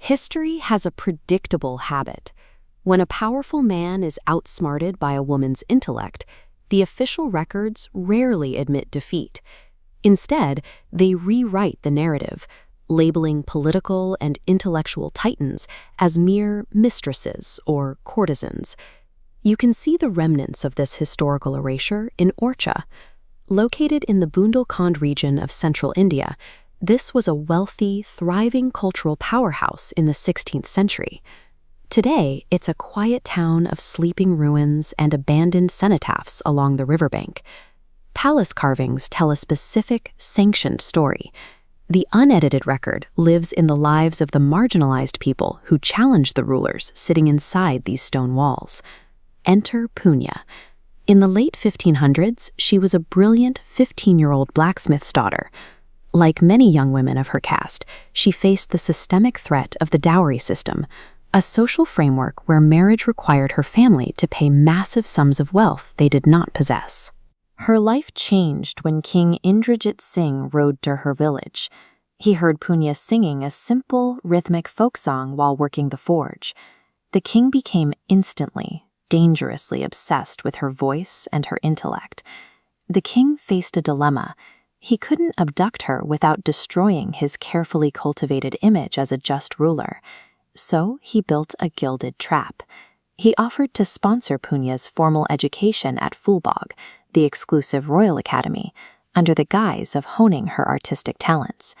History has a predictable habit. When a powerful man is outsmarted by a woman's intellect, the official records rarely admit defeat. Instead, they rewrite the narrative, labeling political and intellectual titans as mere mistresses or courtesans. You can see the remnants of this historical erasure in Orchha. Located in the Bundelkhand region of central India, this was a wealthy, thriving cultural powerhouse in the 16th century. Today, it's a quiet town of sleeping ruins and abandoned cenotaphs along the riverbank. Palace carvings tell a specific, sanctioned story. The unedited record lives in the lives of the marginalized people who challenged the rulers sitting inside these stone walls. Enter Punya. In the late 1500s, she was a brilliant 15-year-old blacksmith's daughter. Like many young women of her caste, she faced the systemic threat of the dowry system, a social framework where marriage required her family to pay massive sums of wealth they did not possess. Her life changed when King Indrajit Singh rode to her village. He heard Punya singing a simple, rhythmic folk song while working the forge. The king became instantly, dangerously obsessed with her voice and her intellect. The king faced a dilemma. He couldn't abduct her without destroying his carefully cultivated image as a just ruler. So he built a gilded trap. He offered to sponsor Punya's formal education at Phoolbagh, the exclusive royal academy, under the guise of honing her artistic talents.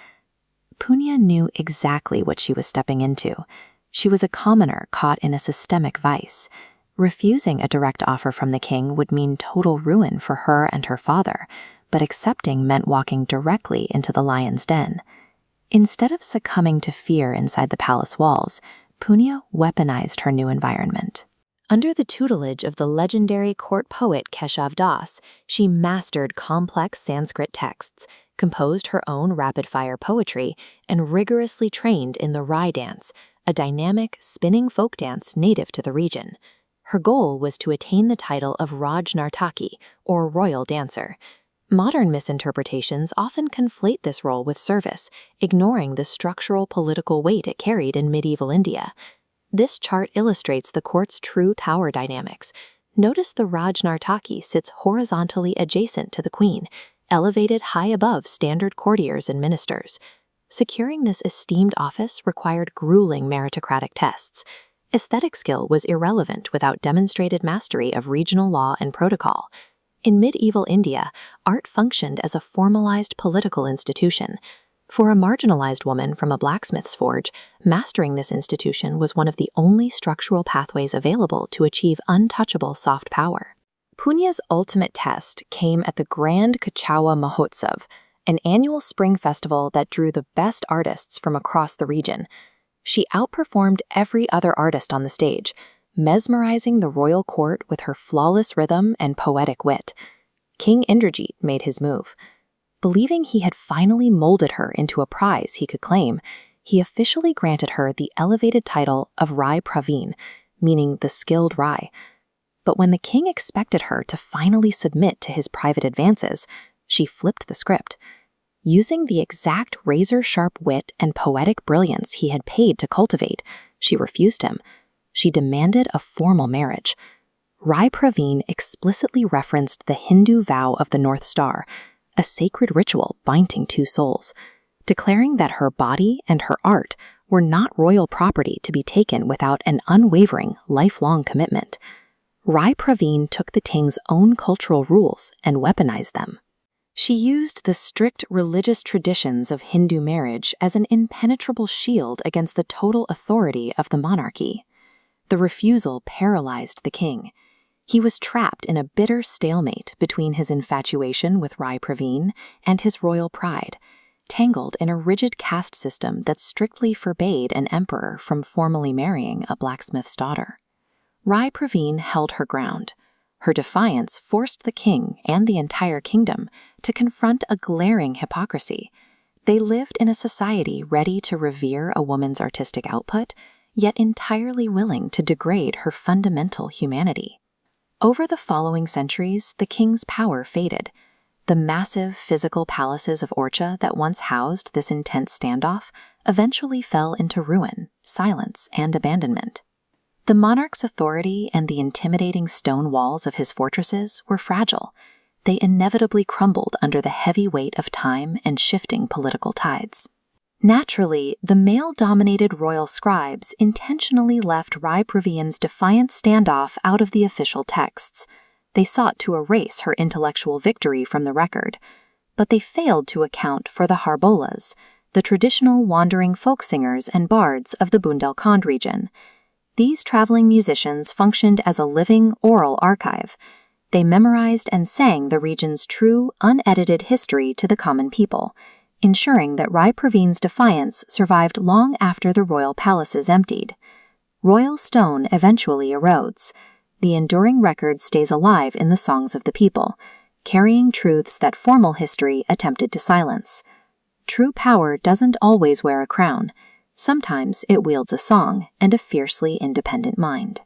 Punya knew exactly what she was stepping into. She was a commoner caught in a systemic vice. Refusing a direct offer from the king would mean total ruin for her and her father, but accepting meant walking directly into the lion's den. Instead of succumbing to fear inside the palace walls, Punya weaponized her new environment. Under the tutelage of the legendary court poet Keshav Das, she mastered complex Sanskrit texts, composed her own rapid-fire poetry, and rigorously trained in the Rai dance, a dynamic, spinning folk dance native to the region. Her goal was to attain the title of Raj Nartaki, or royal dancer. Modern misinterpretations often conflate this role with service, ignoring the structural political weight it carried in medieval India. This chart illustrates the court's true tower dynamics. Notice the Raj Nartaki sits horizontally adjacent to the queen, elevated high above standard courtiers and ministers. Securing this esteemed office required grueling meritocratic tests. Aesthetic skill was irrelevant without demonstrated mastery of regional law and protocol. In medieval India, art functioned as a formalized political institution. For a marginalized woman from a blacksmith's forge, mastering this institution was one of the only structural pathways available to achieve untouchable soft power. Punya's ultimate test came at the Grand Kachawa Mahotsav, an annual spring festival that drew the best artists from across the region. She outperformed every other artist on the stage, mesmerizing the royal court with her flawless rhythm and poetic wit. King Indrajit made his move. Believing he had finally molded her into a prize he could claim, he officially granted her the elevated title of Rai Pravin, meaning the skilled Rai. But when the king expected her to finally submit to his private advances, she flipped the script. Using the exact razor-sharp wit and poetic brilliance he had paid to cultivate, she refused him. She demanded a formal marriage. Rai Pravin explicitly referenced the Hindu vow of the North Star, a sacred ritual binding two souls, declaring that her body and her art were not royal property to be taken without an unwavering, lifelong commitment. Rai Pravin took the king's own cultural rules and weaponized them. She used the strict religious traditions of Hindu marriage as an impenetrable shield against the total authority of the monarchy. The refusal paralyzed the king. He was trapped in a bitter stalemate between his infatuation with Rai Pravin and his royal pride, tangled in a rigid caste system that strictly forbade an emperor from formally marrying a blacksmith's daughter. Rai Pravin held her ground. Her defiance forced the king and the entire kingdom to confront a glaring hypocrisy. They lived in a society ready to revere a woman's artistic output, yet entirely willing to degrade her fundamental humanity. Over the following centuries, the king's power faded. The massive physical palaces of Orchha that once housed this intense standoff eventually fell into ruin, silence, and abandonment. The monarch's authority and the intimidating stone walls of his fortresses were fragile. They inevitably crumbled under the heavy weight of time and shifting political tides. Naturally, the male-dominated royal scribes intentionally left Rai Pravin's defiant standoff out of the official texts. They sought to erase her intellectual victory from the record, but they failed to account for the Harbolas, the traditional wandering folk singers and bards of the Bundelkhand region. These traveling musicians functioned as a living oral archive. They memorized and sang the region's true, unedited history to the common people, ensuring that Rai Pravin's defiance survived long after the royal palaces emptied. Royal stone eventually erodes. The enduring record stays alive in the songs of the people, carrying truths that formal history attempted to silence. True power doesn't always wear a crown. Sometimes it wields a song and a fiercely independent mind.